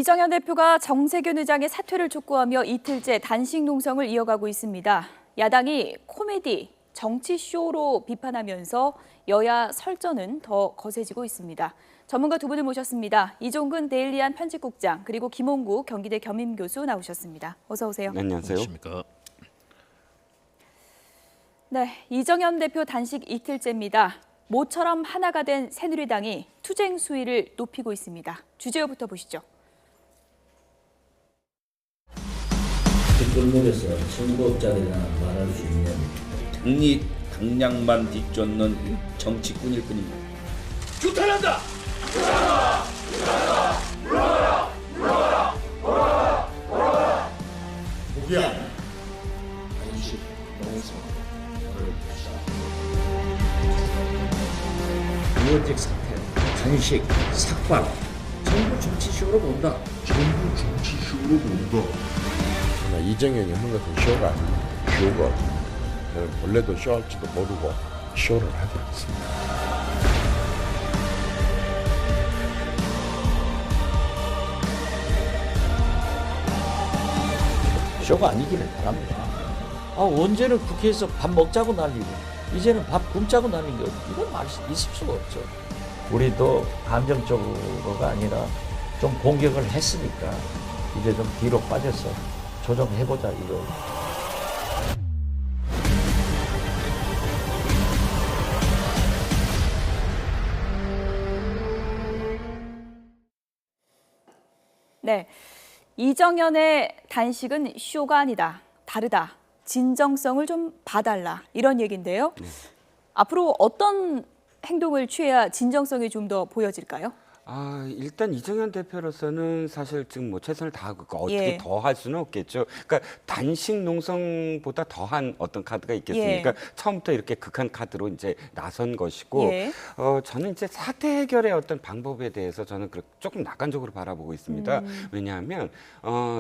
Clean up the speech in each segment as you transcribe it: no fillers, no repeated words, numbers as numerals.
이정현 대표가 정세균 의장의 사퇴를 촉구하며 이틀째 단식 농성을 이어가고 있습니다. 야당이 코미디, 정치쇼로 비판하면서 여야 설전은 더 거세지고 있습니다. 전문가 두 분을 모셨습니다. 이종근 데일리안 편집국장 그리고 김홍구 경기대 겸임교수 나오셨습니다. 어서 오세요. 네, 안녕하세요. 안녕하십니까. 네, 이정현 대표 단식 이틀째입니다. 모처럼 하나가 된 새누리당이 투쟁 수위를 높이고 있습니다. 주제어부터 보시죠. 뒷골목에서 선거업자들이나 말할 수 있는 당리 당량만 뒤쫓는 정치꾼일 뿐입니다. 규탄한다! 무기한 단식 농성을 의원직 사퇴, 단식, 삭발 전부 정치쇼로 본다. 이정현이 하는 것은 쇼가 아닙니다. 쇼가 원래도 쇼할지도 모르고 쇼를 하고 있습니다. 쇼가 아니기를 바랍니다. 언제는 국회에서 밥 먹자고 난리고 이제는 밥 굶자고 난리고 이건 말 있을 수가 없죠. 우리도 감정적으로가 아니라 좀 공격을 했으니까 이제 좀 뒤로 빠져서 조정해보자 이거. 네, 이정현의 단식은 쇼가 아니다. 다르다. 진정성을 좀 봐달라. 이런 얘기인데요. 앞으로 어떤 행동을 취해야 진정성이 좀 더 보여질까요? 일단 이정현 대표로서는 사실 지금 뭐 최선을 다하고 있고 어떻게 예. 더 할 수는 없겠죠. 그러니까 단식 농성보다 더한 어떤 카드가 있겠습니까? 예. 처음부터 이렇게 극한 카드로 이제 나선 것이고, 예. 저는 이제 사태 해결의 어떤 방법에 대해서 저는 조금 낙관적으로 바라보고 있습니다. 왜냐하면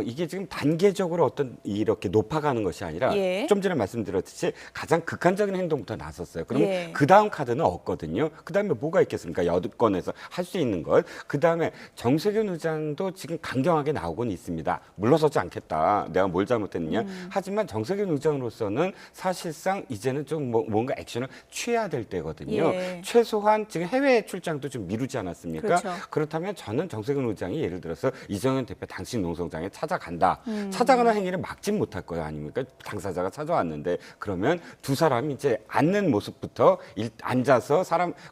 이게 지금 단계적으로 어떤 이렇게 높아가는 것이 아니라 예. 좀 전에 말씀드렸듯이 가장 극한적인 행동부터 나섰어요. 그러면 예. 그 다음 카드는 없거든요. 그 다음에 뭐가 있겠습니까? 여권에서 할 수 있는 것. 그 다음에 정세균 의장도 지금 강경하게 나오고는 있습니다. 물러서지 않겠다. 내가 뭘 잘못했느냐. 하지만 정세균 의장으로서는 사실상 이제는 좀 뭔가 액션을 취해야 될 때거든요. 예. 최소한 지금 해외 출장도 좀 미루지 않았습니까? 그렇죠. 그렇다면 저는 정세균 의장이 예를 들어서 이정현 대표 단식 농성장에 찾아간다. 찾아가는 행위를 막진 못할 거예요. 아닙니까? 당사자가 찾아왔는데 그러면 두 사람이 이제 앉는 모습부터 앉아서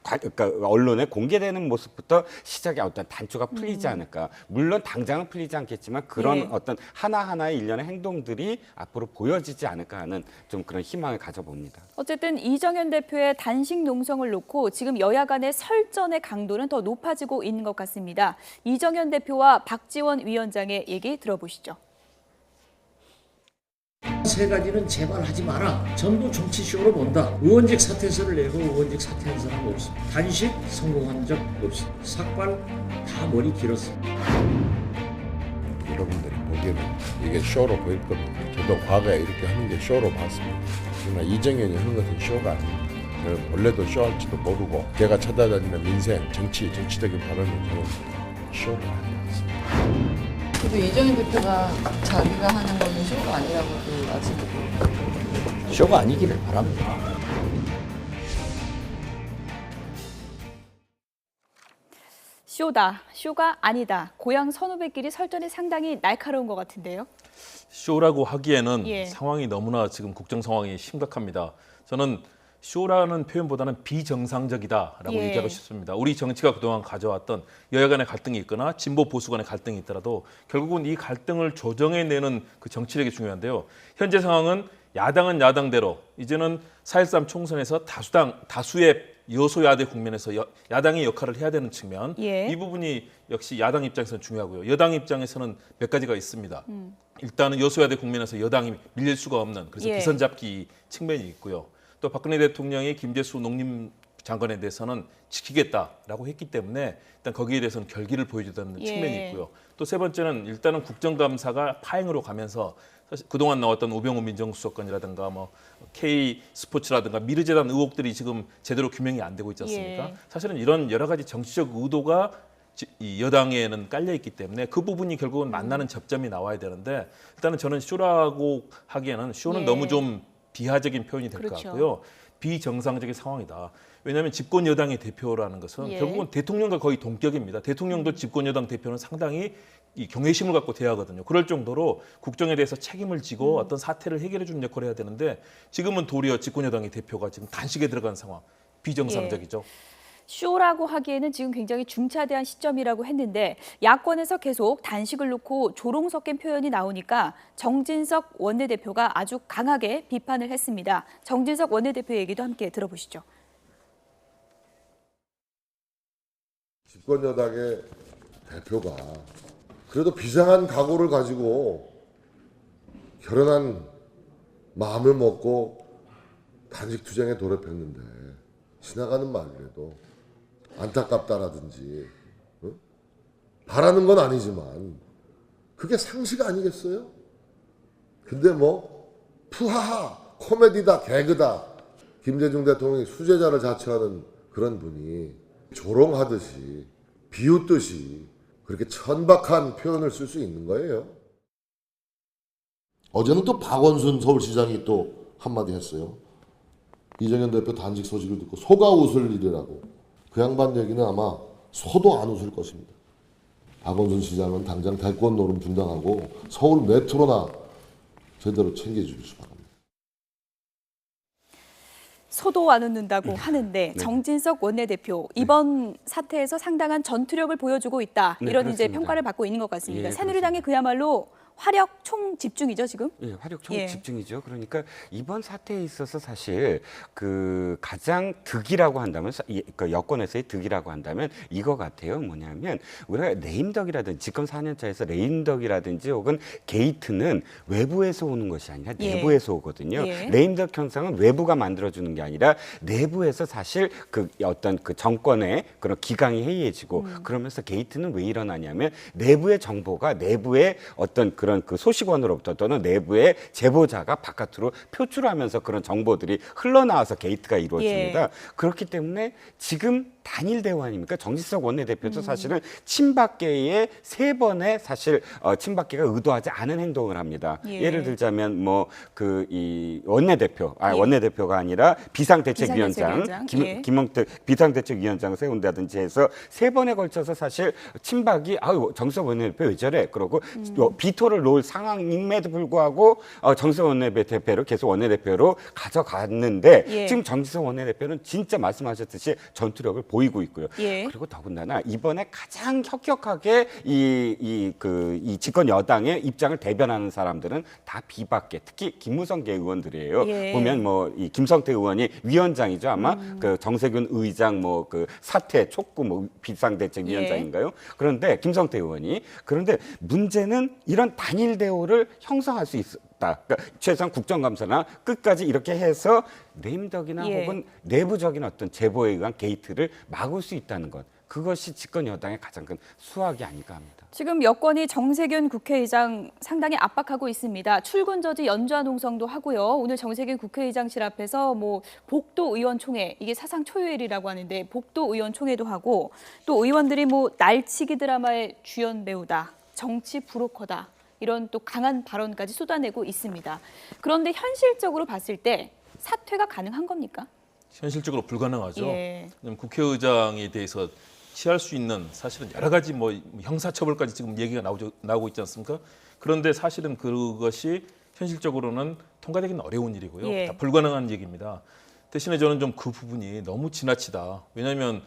그러니까 언론에 공개되는 모습부터 시작에 어떤 단추가 풀리지 않을까. 물론 당장은 풀리지 않겠지만 그런 예. 어떤 하나하나의 일련의 행동들이 앞으로 보여지지 않을까 하는 좀 그런 희망을 가져봅니다. 어쨌든 이정현 대표의 단식 농성을 놓고 지금 여야 간의 설전의 강도는 더 높아지고 있는 것 같습니다. 이정현 대표와 박지원 위원장의 얘기 들어보시죠. 세 가지는 제발 하지 마라. 전부 정치쇼로 본다. 의원직 사퇴서를 내고 의원직 사퇴한 사람 없습니다. 단식 성공한 적 없습니다. 삭발 다 머리 길었습니다. 여러분들이 보기에는 이게 쇼로 보일 겁니다. 저도 과거에 이렇게 하는 게 쇼로 봤습니다. 그러나 이정현이 하는 것은 쇼가 아닙니다. 원래도 쇼할지도 모르고 제가 찾아다니는 민생, 정치적인 발언을 저는 쇼를 하지 않습니다. 그래도 이정현 대표가 자기가 하는 거는 쇼가 아니라고도 아직 쇼가 아니기를 바랍니다. 쇼다, 쇼가 아니다. 고향 선후배끼리 설전이 상당히 날카로운 것 같은데요. 쇼라고 하기에는 예. 상황이 너무나 지금 국정 상황이 심각합니다. 저는 쇼라는 표현보다는 비정상적이다라고 예. 얘기하고 싶습니다. 우리 정치가 그동안 가져왔던 여야 간의 갈등이 있거나 진보 보수 간의 갈등이 있더라도 결국은 이 갈등을 조정해내는 그 정치력이 중요한데요. 현재 상황은 야당은 야당대로 이제는 4.13 총선에서 다수의 여소야대 국면에서 야당이 역할을 해야 되는 측면 예. 이 부분이 역시 야당 입장에서는 중요하고요. 여당 입장에서는 몇 가지가 있습니다. 일단은 여소야대 국면에서 여당이 밀릴 수가 없는 그래서 예. 기선 잡기 측면이 있고요. 또 박근혜 대통령이 김재수 농림장관에 대해서는 지키겠다라고 했기 때문에 일단 거기에 대해서는 결기를 보여주는 예. 측면이 있고요. 또 세 번째는 일단은 국정감사가 파행으로 가면서 사실 그동안 나왔던 우병우 민정수석관이라든가 뭐 K 스포츠라든가 미르재단 의혹들이 지금 제대로 규명이 안 되고 있지 않습니까? 예. 사실은 이런 여러 가지 정치적 의도가 이 여당에는 깔려 있기 때문에 그 부분이 결국은 만나는 접점이 나와야 되는데 일단은 저는 쇼라고 하기에는 쇼는 예. 너무 좀 비하적인 표현이 될 것 그렇죠. 같고요. 비정상적인 상황이다. 왜냐하면 집권 여당의 대표라는 것은 예. 결국은 대통령과 거의 동격입니다. 대통령도 집권 여당 대표는 상당히 이 경외심을 갖고 대하거든요. 그럴 정도로 국정에 대해서 책임을 지고 어떤 사태를 해결해 주는 역할을 해야 되는데 지금은 도리어 집권 여당의 대표가 지금 단식에 들어간 상황, 비정상적이죠. 쇼라고 하기에는 지금 굉장히 중차대한 시점이라고 했는데 야권에서 계속 단식을 놓고 조롱 섞인 표현이 나오니까 정진석 원내대표가 아주 강하게 비판을 했습니다. 정진석 원내대표 얘기도 함께 들어보시죠. 집권 여당의 대표가 그래도 비상한 각오를 가지고 결연한 마음을 먹고 단식 투쟁에 돌입했는데 지나가는 말이라도 안타깝다라든지 바라는 건 아니지만 그게 상식 아니겠어요? 근데 뭐 푸하하 코미디다 개그다 김대중 대통령이 수제자를 자처하는 그런 분이 조롱하듯이 비웃듯이 그렇게 천박한 표현을 쓸 수 있는 거예요. 어제는 또 박원순 서울시장이 또 한마디 했어요. 이정현 대표 단식 소식을 듣고 소가 웃을 일이라고. 그 양반 얘기는 아마 소도 안 웃을 것입니다. 박원순 시장은 당장 대권 노름 중단하고 서울 메트로나 제대로 챙겨주시기 바랍니다. 소도 안 웃는다고 하는데 정진석 원내대표 이번 사태에서 상당한 전투력을 보여주고 있다. 네, 이런 이제 그렇습니다. 평가를 받고 있는 것 같습니다. 예, 새누리당이 그야말로 화력 총집중이죠 지금? 예, 화력 예. 총집중이죠. 그러니까 이번 사태에 있어서 사실 그 가장 득이라고 한다면 그 여권에서의 득이라고 한다면 이거 같아요. 뭐냐면 우리가 레임덕이라든지 집권 4년차에서 레임덕이라든지 혹은 게이트는 외부에서 오는 것이 아니라 예. 내부에서 오거든요. 예. 레임덕 현상은 외부가 만들어주는 게 아니라 내부에서 사실 그 어떤 그 정권의 그런 기강이 해이해지고 그러면서 게이트는 왜 일어나냐면 내부의 정보가 내부의 어떤 그런 그 소식원으로부터 또는 내부의 제보자가 바깥으로 표출하면서 그런 정보들이 흘러나와서 게이트가 이루어집니다. 예. 그렇기 때문에 지금 단일 대우 아닙니까? 정진석 원내대표도 사실은 친박계의 3번의 사실 친박계가 의도하지 않은 행동을 합니다. 예. 예를 들자면 뭐 그 이 원내대표, 원내대표가 아니라 비상대책위원장, 비상대책위원장. 예. 김용택 비상대책위원장을 세운다든지 해서 3번에 걸쳐서 사실 친박이 아유 정석 원내대표 왜 저래? 그러고 비토를 놓을 상황임에도 불구하고 정석 원내대표를 계속 원내대표로 가져갔는데 예. 지금 정진석 원내대표는 진짜 말씀하셨듯이 전투력을 보이고 있고요. 예. 그리고 더군다나 이번에 가장 혁혁하게 이 집권 여당의 입장을 대변하는 사람들은 다 비박계, 특히 김무성계 의원들이에요. 예. 보면 뭐 이 김성태 의원이 위원장이죠. 아마 그 정세균 의장 뭐 그 사퇴 촉구 뭐 비상대책위원장인가요? 그런데 김성태 의원이 그런데 문제는 이런 단일 대우를 형성할 수 있다. 그러니까 최소한 국정감사나 끝까지 이렇게 해서 레임덕이나 예. 혹은 내부적인 어떤 제보에 의한 게이트를 막을 수 있다는 것. 그것이 집권 여당의 가장 큰 수확이 아닐까 합니다. 지금 여권이 정세균 국회의장 상당히 압박하고 있습니다. 출근 저지 연좌 농성도 하고요. 오늘 정세균 국회의장실 앞에서 뭐 복도 의원 총회, 이게 사상 초유일이라고 하는데 복도 의원 총회도 하고 또 의원들이 뭐 날치기 드라마의 주연 배우다, 정치 브로커다 이런 또 강한 발언까지 쏟아내고 있습니다. 그런데 현실적으로 봤을 때 사퇴가 가능한 겁니까? 현실적으로 불가능하죠. 예. 왜냐하면 국회의장에 대해서 취할 수 있는 사실은 여러 가지 뭐 형사처벌까지 지금 얘기가 나오고 있지 않습니까? 그런데 사실은 그것이 현실적으로는 통과되기는 어려운 일이고요. 예. 다 불가능한 얘기입니다. 대신에 저는 좀 그 부분이 너무 지나치다. 왜냐하면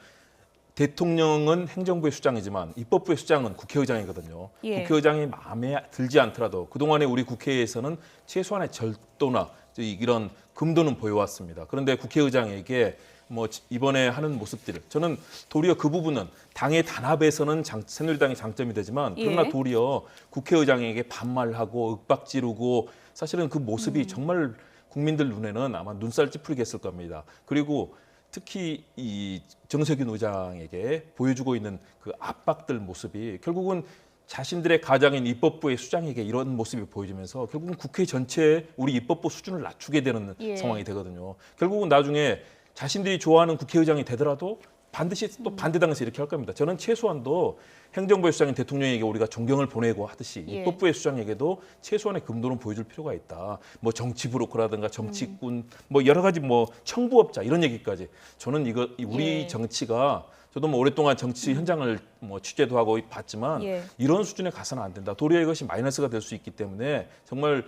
대통령은 행정부의 수장이지만 입법부의 수장은 국회의장이거든요. 예. 국회의장이 마음에 들지 않더라도 그동안에 우리 국회에서는 최소한의 절도나 이런 금도는 보여왔습니다. 그런데 국회의장에게 뭐 이번에 하는 모습들 저는 도리어 그 부분은 당의 단합에서는 새누리당의 장점이 되지만 그러나 예. 도리어 국회의장에게 반말하고 윽박지르고 사실은 그 모습이 정말 국민들 눈에는 아마 눈살 찌푸리게 했을 겁니다. 그리고 특히 이 정세균 의장에게 보여주고 있는 그 압박들 모습이 결국은 자신들의 가장인 입법부의 수장에게 이런 모습이 보여지면서 결국은 국회 전체에 우리 입법부 수준을 낮추게 되는 예. 상황이 되거든요. 결국은 나중에 자신들이 좋아하는 국회의장이 되더라도 반드시 또 반대당에서 이렇게 할 겁니다. 저는 최소한도 행정부의 수장인 대통령에게 우리가 존경을 보내고 하듯이 예. 입법부의 수장에게도 최소한의 금도는 보여줄 필요가 있다. 뭐 정치 브로커라든가 정치꾼, 뭐 여러 가지 뭐 청부업자 이런 얘기까지 저는 이거 우리 예. 정치가 저도 뭐 오랫동안 정치 현장을 뭐 취재도 하고 봤지만 예. 이런 수준에 가서는 안 된다. 도리어 이것이 마이너스가 될 수 있기 때문에 정말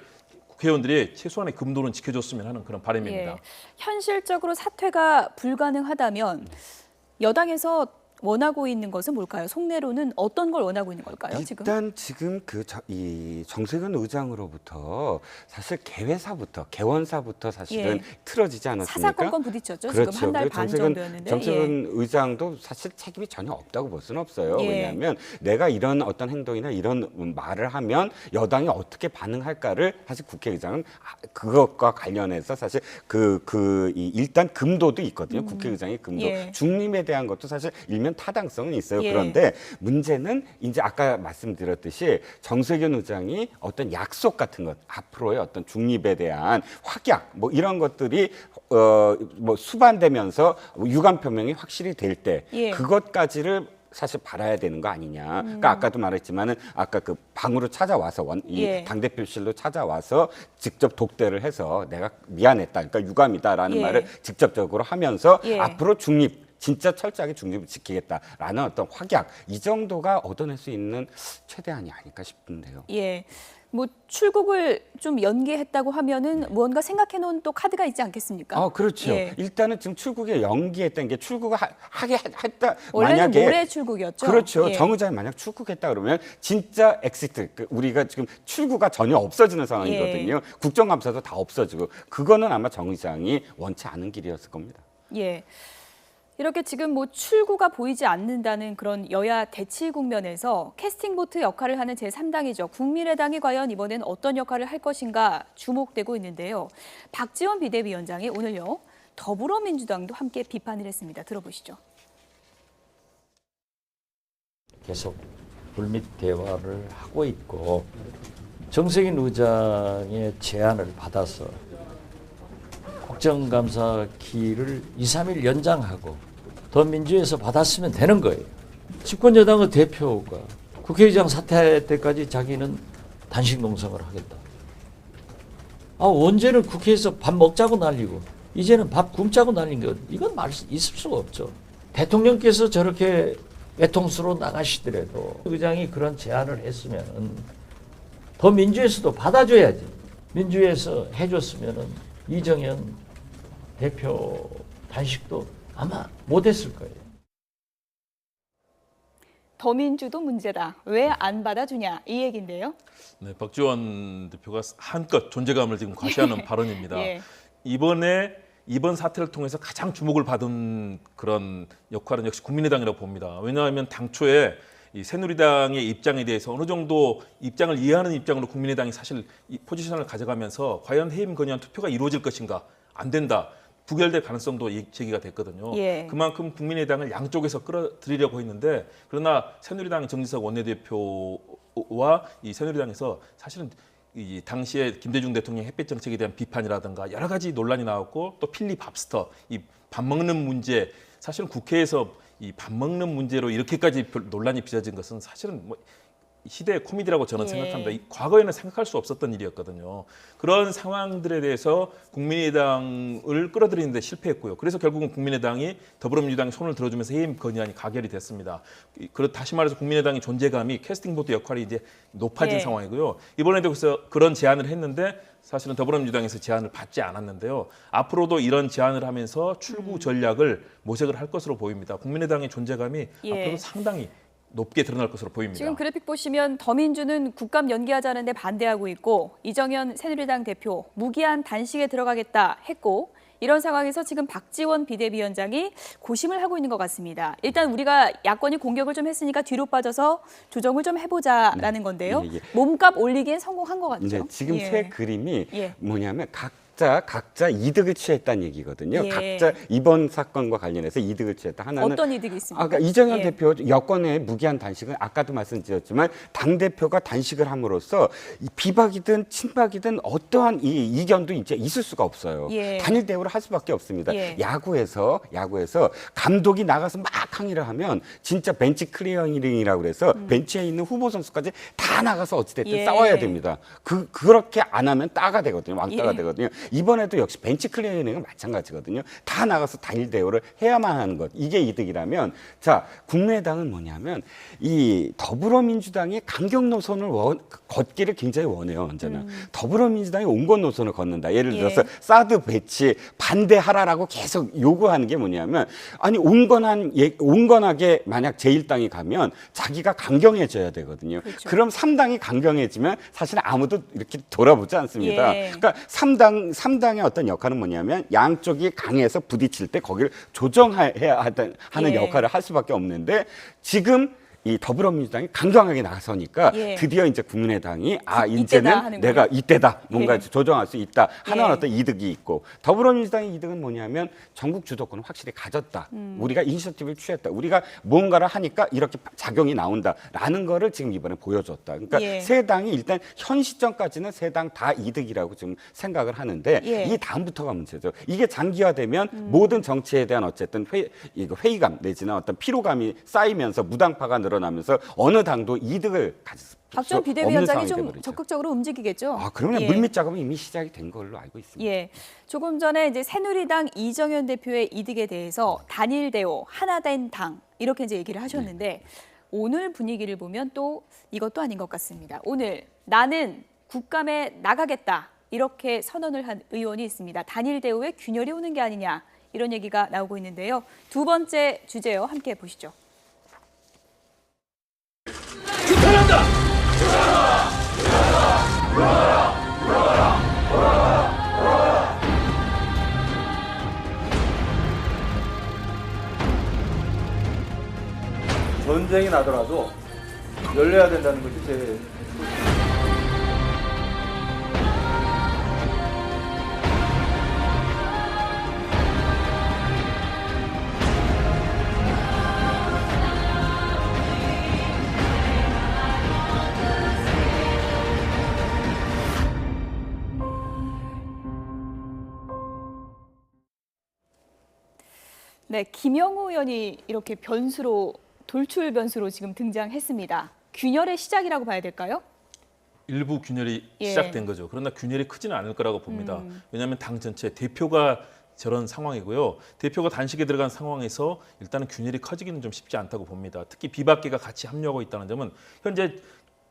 국회의원들이 최소한의 금도는 지켜줬으면 하는 그런 바람입니다. 예. 현실적으로 사퇴가 불가능하다면 여당에서 원하고 있는 것은 뭘까요? 속내로는 어떤 걸 원하고 있는 걸까요? 지금? 일단 지금 이 정세균 의장으로부터 사실 개원사부터 사실은 예. 틀어지지 않았습니까? 사사건건 부딪혔죠. 그렇죠. 지금 한 달 그리고 반 정도였는데. 정세균 의장도 사실 책임이 전혀 없다고 볼 수는 없어요. 예. 왜냐하면 내가 이런 어떤 행동이나 이런 말을 하면 여당이 어떻게 반응할까를 사실 국회의장은 그것과 관련해서 사실 일단 금도도 있거든요. 국회의장의 금도. 예. 중립에 대한 것도 사실 일면 타당성은 있어요. 예. 그런데 문제는 이제 아까 말씀드렸듯이 정세균 의장이 어떤 약속 같은 것, 앞으로의 어떤 중립에 대한 확약, 뭐 이런 것들이 뭐 수반되면서 유감 표명이 확실히 될 때 예. 그것까지를 사실 바라야 되는 거 아니냐. 그러니까 아까도 말했지만은 아까 그 방으로 찾아와서 예. 당대표실로 찾아와서 직접 독대를 해서 내가 미안했다. 그러니까 유감이다라는 예. 말을 직접적으로 하면서 예. 앞으로 진짜 철저하게 중립을 지키겠다라는 어떤 확약, 이 정도가 얻어낼 수 있는 최대한이 아닐까 싶은데요. 예. 뭐 출국을 좀 연기했다고 하면은 무언가 생각해 놓은 또 카드가 있지 않겠습니까? 그렇죠. 예. 일단은 지금 출국에 연기했다는 게 출국을 하게 했다. 원래는 만약에 모레 출국이었죠. 그렇죠. 예. 정 의장이 만약 출국했다 그러면 진짜 엑시트, 우리가 지금 출구가 전혀 없어지는 상황이거든요. 예. 국정감사도 다 없어지고 그거는 아마 정 의장이 원치 않은 길이었을 겁니다. 예. 이렇게 지금 뭐 출구가 보이지 않는다는 그런 여야 대치 국면에서 캐스팅 보트 역할을 하는 제3당이죠. 국민의당이 과연 이번엔 어떤 역할을 할 것인가 주목되고 있는데요. 박지원 비대위원장이 오늘요. 더불어민주당도 함께 비판을 했습니다. 들어보시죠. 계속 불밑 대화를 하고 있고 정세균 의장의 제안을 받아서 국정감사 기일을 2, 3일 연장하고 더 민주에서 받았으면 되는 거예요. 집권여당의 대표가 국회의장 사퇴 때까지 자기는 단식 농성을 하겠다. 언제는 국회에서 밥 먹자고 난리고 이제는 밥 굶자고 난린 것, 이건 있을 수가 없죠. 대통령께서 저렇게 외통수로 나가시더라도 의장이 그런 제안을 했으면 더 민주에서도 받아줘야지. 민주에서 해줬으면 이정현 대표 단식도 아마 못했을 거예요. 더민주도 문제다. 왜 안 받아주냐 이 얘기인데요. 네, 박지원 대표가 한껏 존재감을 지금 과시하는 발언입니다. 예. 이번 사태를 통해서 가장 주목을 받은 그런 역할은 역시 국민의당이라고 봅니다. 왜냐하면 당초에 이 새누리당의 입장에 대해서 어느 정도 입장을 이해하는 입장으로 국민의당이 사실 이 포지션을 가져가면서 과연 해임 건의안 투표가 이루어질 것인가, 안 된다, 부결될 가능성도 제기가 됐거든요. 예. 그만큼 국민의당을 양쪽에서 끌어들이려고 했는데, 그러나 새누리당 정진석 원내대표와 이 새누리당에서 사실은 이 당시에 김대중 대통령 햇볕 정책에 대한 비판이라든가 여러 가지 논란이 나왔고, 또 필리밥스터, 이 밥 먹는 문제, 사실은 국회에서 이 밥 먹는 문제로 이렇게까지 논란이 빚어진 것은 사실은 뭐 시대의 코미디라고 저는 예. 생각합니다. 과거에는 생각할 수 없었던 일이었거든요. 그런 상황들에 대해서 국민의당을 끌어들이는 데 실패했고요. 그래서 결국은 국민의당이 더불어민주당이 손을 들어주면서 해임 건의안이 가결이 됐습니다. 다시 말해서 국민의당의 존재감이 캐스팅보드 역할이 이제 높아진 예. 상황이고요. 이번에도 그래서 그런 제안을 했는데 사실은 더불어민주당에서 제안을 받지 않았는데요. 앞으로도 이런 제안을 하면서 출구 전략을 모색을 할 것으로 보입니다. 국민의당의 존재감이 예. 앞으로도 상당히 높게 드러날 것으로 보입니다. 지금 그래픽 보시면 더민주는 국감 연기하자는데 반대하고 있고 이정현 새누리당 대표 무기한 단식에 들어가겠다 했고 이런 상황에서 지금 박지원 비대위원장이 고심을 하고 있는 것 같습니다. 일단 우리가 야권이 공격을 좀 했으니까 뒤로 빠져서 조정을 좀 해보자라는 건데요. 예, 예. 몸값 올리기엔 성공한 것 같죠. 이제 지금 예. 새 그림이 예. 뭐냐면 각 각자 이득을 취했다는 얘기거든요. 예. 각자 이번 사건과 관련해서 이득을 취했다. 하나는 어떤 이득이 있습니까? 그러니까 이정현 예. 대표 여권의 무기한 단식은 아까도 말씀드렸지만 당 대표가 단식을 함으로써 이 비박이든 친박이든 어떠한 이 이견도 이제 있을 수가 없어요. 예. 단일 대우를 할 수밖에 없습니다. 예. 야구에서 감독이 나가서 막 항의를 하면 진짜 벤치 클리어링이라고 그래서 벤치에 있는 후보 선수까지 다 나가서 어찌됐든 예. 싸워야 됩니다. 그렇게 안 하면 따가 되거든요. 왕따가 예. 되거든요. 이번에도 역시 벤치 클리어링은 마찬가지거든요. 다 나가서 단일 대우를 해야만 하는 것. 이게 이득이라면 자, 국민의당은 뭐냐면 이 더불어민주당이 강경 노선을 걷기를 굉장히 원해요. 언제나. 더불어민주당이 온건 노선을 걷는다. 예를 들어서 예. 사드 배치 반대하라라고 계속 요구하는 게 뭐냐면 아니 온건하게 만약 제1당이 가면 자기가 강경해져야 되거든요. 그렇죠. 그럼 3당이 강경해지면 사실 아무도 이렇게 돌아보지 않습니다. 예. 그러니까 3당의 어떤 역할은 뭐냐면 양쪽이 강해서 부딪힐 때 거기를 조정해야 하는 예. 역할을 할 수밖에 없는데 지금 이 더불어민주당이 강경하게 나서니까 예. 드디어 이제 국민의당이 이때다 이제는 하는군요. 내가 이때다 뭔가 예. 조정할 수 있다 하는 예. 어떤 이득이 있고 더불어민주당의 이득은 뭐냐면 전국 주도권을 확실히 가졌다. 우리가 이니셔티브를 취했다. 우리가 뭔가를 하니까 이렇게 작용이 나온다라는 거를 지금 이번에 보여줬다. 그러니까 예. 세 당이 일단 현 시점까지는 세 당 다 이득이라고 지금 생각을 하는데 예. 이 다음부터가 문제죠. 이게 장기화되면 모든 정치에 대한 어쨌든 회의감 내지는 어떤 피로감이 쌓이면서 무당파가 늘어나면서 어느 당도 이득을 가질 수 박지원 없는 비대위원장이 상황이 좀 돼버리죠. 적극적으로 움직이겠죠. 그러면 예. 물밑 작업은 이미 시작이 된 걸로 알고 있습니다. 예. 조금 전에 이제 새누리당 이정현 대표의 이득에 대해서 단일 대우, 하나 된 당 이렇게 이제 얘기를 하셨는데 오늘 분위기를 보면 또 이것도 아닌 것 같습니다. 오늘 나는 국감에 나가겠다 이렇게 선언을 한 의원이 있습니다. 단일 대우에 균열이 오는 게 아니냐 이런 얘기가 나오고 있는데요. 두 번째 주제요. 함께 보시죠. 전쟁이 나더라도 열려야 된다는 것이 제 네, 김영우 의원이 이렇게 돌출 변수로 지금 등장했습니다. 균열의 시작이라고 봐야 될까요? 일부 균열이 예. 시작된 거죠. 그러나 균열이 크지는 않을 거라고 봅니다. 왜냐하면 당 전체 대표가 저런 상황이고요. 대표가 단식에 들어간 상황에서 일단은 균열이 커지기는 좀 쉽지 않다고 봅니다. 특히 비박계가 같이 합류하고 있다는 점은 현재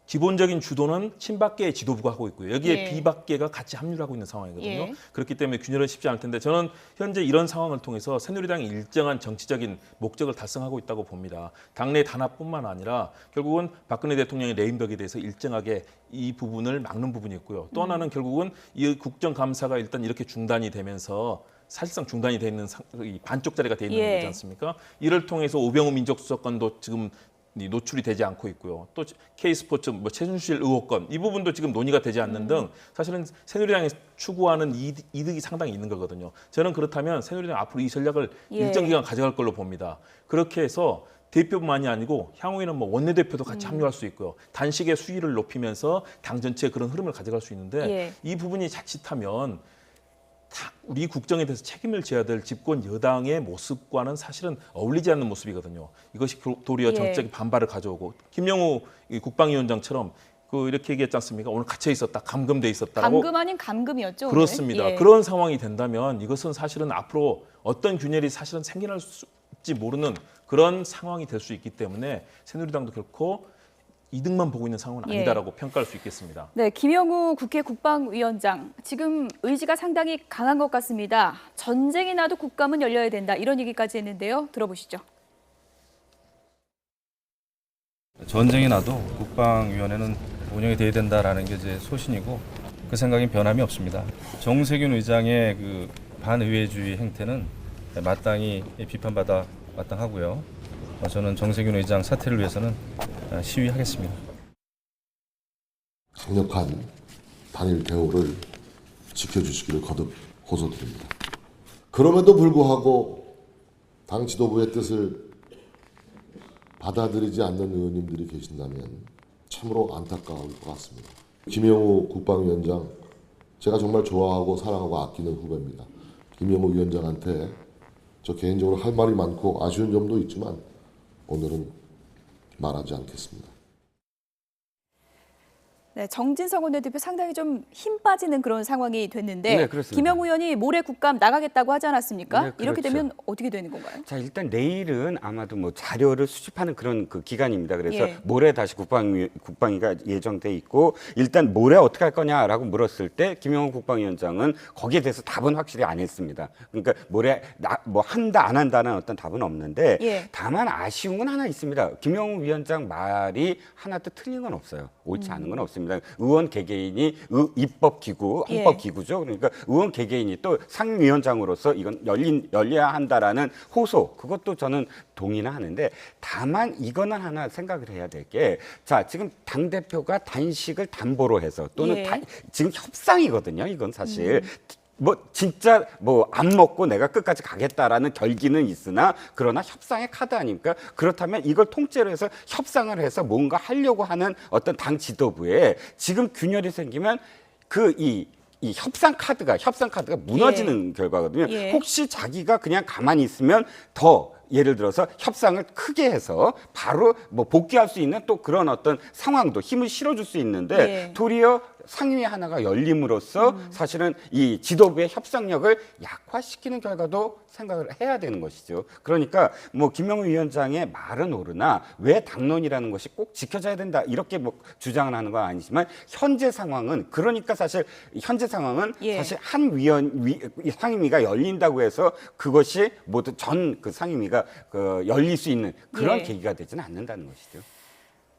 기본적인 주도는 친박계의 지도부가 하고 있고요. 여기에 예. 비박계가 같이 합류를 하고 있는 상황이거든요. 예. 그렇기 때문에 균열은 쉽지 않을 텐데 저는 현재 이런 상황을 통해서 새누리당이 일정한 정치적인 목적을 달성하고 있다고 봅니다. 당내 단합뿐만 아니라 결국은 박근혜 대통령의 레임덕에 대해서 일정하게 이 부분을 막는 부분이 있고요. 또 하나는 결국은 이 국정감사가 일단 이렇게 중단이 되면서 사실상 중단이 돼 있는 이 반쪽짜리가 돼 있는 예. 거지 않습니까? 이를 통해서 오병우 민족수석관도 지금 노출이 되지 않고 있고요. 또 K스포츠 최순실 의혹건 이 부분도 지금 논의가 되지 않는 등 사실은 새누리당이 추구하는 이득이 상당히 있는 거거든요. 저는 그렇다면 새누리당 앞으로 이 전략을 예. 일정 기간 가져갈 걸로 봅니다. 그렇게 해서 대표만이 아니고 향후에는 원내대표도 같이 합류할 수 있고요. 단식의 수위를 높이면서 당 전체의 그런 흐름을 가져갈 수 있는데 예. 이 부분이 자칫하면 우리 국정에 대해서 책임을 져야 될 집권 여당의 모습과는 사실은 어울리지 않는 모습이거든요. 이것이 도리어 예. 정책의 반발을 가져오고 김영우 국방위원장처럼 이렇게 얘기했지 않습니까? 오늘 갇혀 있었다, 감금돼 있었다라고. 감금 아닌 감금이었죠. 오늘? 그렇습니다. 예. 그런 상황이 된다면 이것은 사실은 앞으로 어떤 균열이 사실은 생겨날 수있지 모르는 그런 상황이 될 수 있기 때문에 새누리당도 결코 이득만 보고 있는 상황은 예. 아니다라고 평가할 수 있겠습니다. 네, 김영우 국회 국방위원장 지금 의지가 상당히 강한 것 같습니다. 전쟁이 나도 국감은 열려야 된다 이런 얘기까지 했는데요. 들어보시죠. 전쟁이 나도 국방위원회는 운영이 돼야 된다라는 게 제 소신이고 그 생각엔 변함이 없습니다. 정세균 의장의 그 반의회주의 행태는 마땅히 비판받아 마땅하고요. 저는 정세균 의장 사퇴를 위해서는 시위하겠습니다. 강력한 단일 대우를 지켜주시기를 거듭 호소드립니다. 그럼에도 불구하고 당 지도부의 뜻을 받아들이지 않는 의원님들이 계신다면 참으로 안타까울 것 같습니다. 김영우 국방위원장, 제가 정말 좋아하고 사랑하고 아끼는 후배입니다. 김영우 위원장한테 저 개인적으로 할 말이 많고 아쉬운 점도 있지만 오늘은 말하지 않겠습니다. 네, 정진석 원내대표 상당히 좀 힘 빠지는 그런 상황이 됐는데 네, 그렇습니다. 김영우 의원이 모레 국감 나가겠다고 하지 않았습니까? 네, 이렇게 그렇죠. 되면 어떻게 되는 건가요? 자, 일단 내일은 아마도 뭐 자료를 수집하는 그런 그 기간입니다. 그래서 예. 모레 다시 국방위가 예정돼 있고 일단 모레 어떻게 할 거냐라고 물었을 때 김영우 국방위원장은 거기에 대해서 답은 확실히 안 했습니다. 그러니까 모레 뭐 한다 안 한다는 어떤 답은 없는데 예. 다만 아쉬운 건 하나 있습니다. 김영우 위원장 말이 하나도 틀린 건 없어요. 옳지 않은 건 없습니다. 의원 개개인이 입법기구, 헌법기구죠. 그러니까 의원 개개인이 또 상임위원장으로서 이건 열려야 한다라는 호소, 그것도 저는 동의는 하는데 다만 이거는 하나 생각을 해야 될 게 자, 지금 당대표가 단식을 담보로 해서 또는 예. 지금 협상이거든요. 이건 사실. 뭐 진짜 뭐 안 먹고 내가 끝까지 가겠다라는 결기는 있으나 그러나 협상의 카드 아닙니까? 그렇다면 이걸 통째로 해서 협상을 해서 뭔가 하려고 하는 어떤 당 지도부에 지금 균열이 생기면 이 협상 카드가 무너지는 결과거든요. 예. 혹시 자기가 그냥 가만히 있으면 더 예를 들어서 협상을 크게 해서 바로 뭐 복귀할 수 있는 또 그런 어떤 상황도 힘을 실어줄 수 있는데 예. 도리어 상임위 하나가 열림으로써 사실은 이 지도부의 협상력을 약화시키는 결과도 생각을 해야 되는 것이죠. 그러니까 뭐 김영우 위원장의 말은 오르나 왜 당론이라는 것이 꼭 지켜져야 된다 이렇게 뭐 주장을 하는 건 아니지만 현재 상황은 그러니까 사실 현재 상황은 예. 사실 한 상임위가 열린다고 해서 그것이 모두 전 그 상임위가 열릴 수 있는 그런 예. 계기가 되지는 않는다는 것이죠.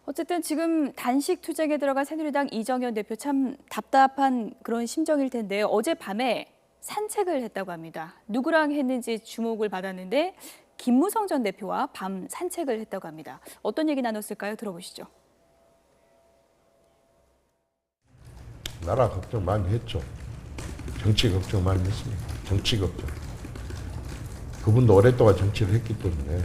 어쨌든 지금 단식 투쟁에 들어간 새누리당 이정현 대표 참 답답한 그런 심정일 텐데요. 어젯밤에 산책을 했다고 합니다. 누구랑 했는지 주목을 받았는데 김무성 전 대표와 밤 산책을 했다고 합니다. 어떤 얘기 나눴을까요? 들어보시죠. 나라 걱정 많이 했죠. 정치 걱정 많이 했습니다. 정치 걱정. 그분도 오랫동안 정치를 했기 때문에.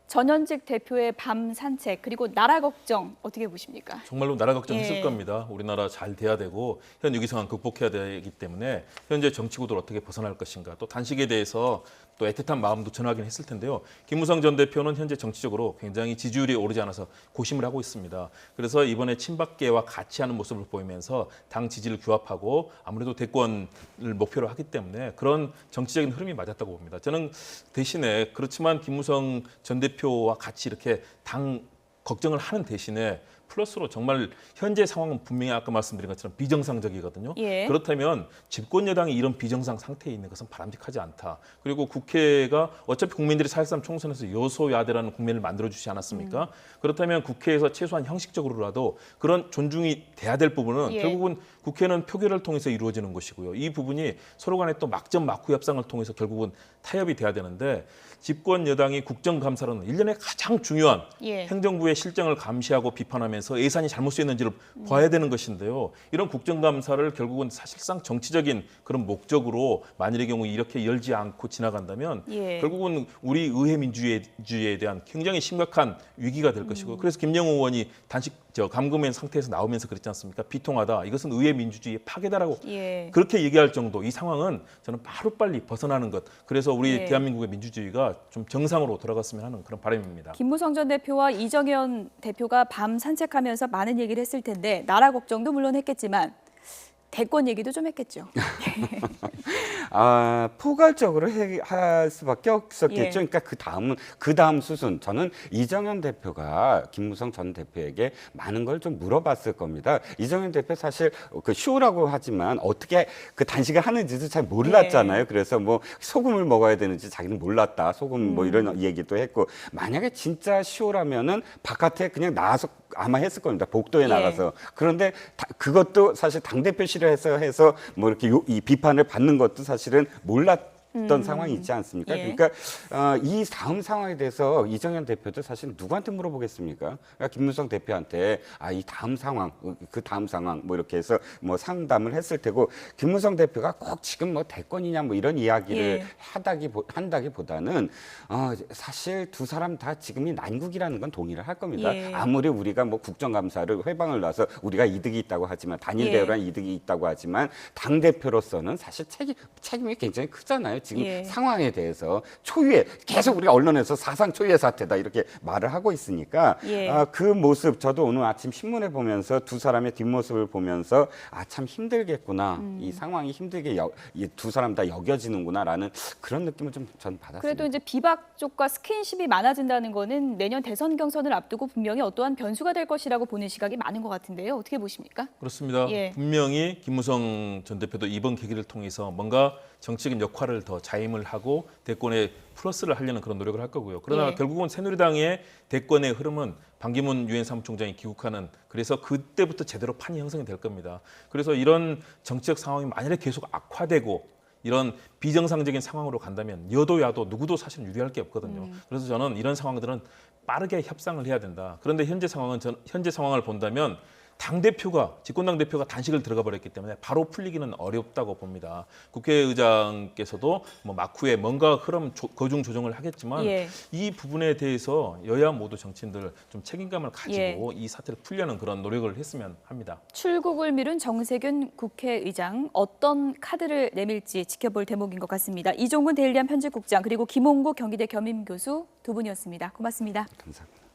전현직 대표의 밤 산책 그리고 나라 걱정 어떻게 보십니까? 정말로 나라 걱정했을 예. 겁니다. 우리나라 잘 돼야 되고 현 위기 상황 극복해야 되기 때문에 현재 정치 구도를 어떻게 벗어날 것인가 또 단식에 대해서 또 애틋한 마음도 전하긴 했을 텐데요. 김무성 전 대표는 현재 정치적으로 굉장히 지지율이 오르지 않아서 고심을 하고 있습니다. 그래서 이번에 친박계와 같이 하는 모습을 보이면서 당 지지를 규합하고 아무래도 대권을 목표로 하기 때문에 그런 정치적인 흐름이 맞았다고 봅니다. 저는 대신에 그렇지만 김무성 전 대표와 같이 이렇게 당 걱정을 하는 대신에 플러스로 정말 현재 상황은 분명히 아까 말씀드린 것처럼 비정상적이거든요. 예. 그렇다면 집권 여당이 이런 비정상 상태에 있는 것은 바람직하지 않다. 그리고 국회가 어차피 국민들이 4.13 총선에서 여소야대라는 국면을 만들어주지 않았습니까? 그렇다면 국회에서 최소한 형식적으로라도 그런 존중이 돼야 될 부분은 예. 결국은 국회는 표결을 통해서 이루어지는 것이고요. 이 부분이 서로 간에 또 막전 막후 협상을 통해서 결국은 타협이 돼야 되는데 집권 여당이 국정감사로는 1년에 가장 중요한 예. 행정부의 실정을 감시하고 비판하면서 예산이 잘못 쓰였는지를 봐야 되는 것인데요. 이런 국정감사를 결국은 사실상 정치적인 그런 목적으로 만일의 경우 이렇게 열지 않고 지나간다면 예. 결국은 우리 의회 민주주의에 대한 굉장히 심각한 위기가 될 것이고 그래서 김영우 의원이 감금된 상태에서 나오면서 그랬지 않습니까? 비통하다. 이것은 의회 민주주의의 파괴다라고 예. 그렇게 얘기할 정도 이 상황은 저는 빨리 벗어나는 것. 그래서 우리 예. 대한민국의 민주주의가 좀 정상으로 돌아갔으면 하는 그런 바람입니다. 김무성 전 대표와 이정현 대표가 밤 산책하면서 많은 얘기를 했을 텐데 나라 걱정도 물론 했겠지만 대권 얘기도 좀 했겠죠. 포괄적으로 할 수밖에 없었겠죠. 예. 그러니까 그 다음 수순 저는 이정현 대표가 김무성 전 대표에게 많은 걸 좀 물어봤을 겁니다. 이정현 대표 사실 그 쇼라고 하지만 어떻게 그 단식을 하는지도 잘 몰랐잖아요. 예. 그래서 뭐 소금을 먹어야 되는지 자기는 몰랐다. 소금 뭐 이런 얘기도 했고 만약에 진짜 쇼라면은 바깥에 그냥 나와서 아마 했을 겁니다. 복도에 예. 나가서. 그런데 그것도 사실 당대표실에서 해서 뭐 이렇게 이 비판을 받는 것도 사실은 상황이 있지 않습니까? 예. 그러니까 이 다음 상황에 대해서 이정현 대표도 사실 누구한테 물어보겠습니까? 그러니까 김무성 대표한테 이 다음 상황, 그 다음 상황 뭐 이렇게 해서 뭐 상담을 했을 테고 김무성 대표가 꼭 지금 뭐 대권이냐 뭐 이런 이야기를 예. 한다기보다는 사실 두 사람 다 지금이 난국이라는 건 동의를 할 겁니다. 예. 아무리 우리가 뭐 국정감사를 회방을 놔서 우리가 이득이 있다고 하지만 단일 예. 대우란 이득이 있다고 하지만 당 대표로서는 사실 책임이 굉장히 크잖아요. 지금 예. 상황에 대해서 초유의 계속 우리가 언론에서 사상 초유의 사태다 이렇게 말을 하고 있으니까 예. 그 모습 저도 오늘 아침 신문에 보면서 두 사람의 뒷모습을 보면서 참 힘들겠구나 이 상황이 힘들게 이 두 사람 다 여겨지는구나라는 그런 느낌을 좀 전 받았습니다. 그래도 이제 비박 쪽과 스킨십이 많아진다는 거는 내년 대선 경선을 앞두고 분명히 어떠한 변수가 될 것이라고 보는 시각이 많은 것 같은데요. 어떻게 보십니까? 그렇습니다. 예. 분명히 김무성 전 대표도 이번 계기를 통해서 뭔가 정치적인 역할을 더 자임을 하고 대권에 플러스를 하려는 그런 노력을 할 거고요. 그러나 예. 결국은 새누리당의 대권의 흐름은 반기문 유엔 사무총장이 귀국하는 그래서 그때부터 제대로 판이 형성이 될 겁니다. 그래서 이런 정치적 상황이 만약에 계속 악화되고 이런 비정상적인 상황으로 간다면 여도 야도 누구도 사실 유리할 게 없거든요. 그래서 저는 이런 상황들은 빠르게 협상을 해야 된다. 그런데 현재 상황을 본다면 당대표가 집권당 대표가 단식을 들어가 버렸기 때문에 바로 풀리기는 어렵다고 봅니다. 국회의장께서도 뭐 막후에 뭔가 흐름 거중 조정을 하겠지만 예. 이 부분에 대해서 여야 모두 정치인들 좀 책임감을 가지고 예. 이 사태를 풀려는 그런 노력을 했으면 합니다. 출국을 미룬 정세균 국회의장 어떤 카드를 내밀지 지켜볼 대목인 것 같습니다. 이종근 데일리안 편집국장 그리고 김홍국 경기대 겸임교수 두 분이었습니다. 고맙습니다. 감사합니다.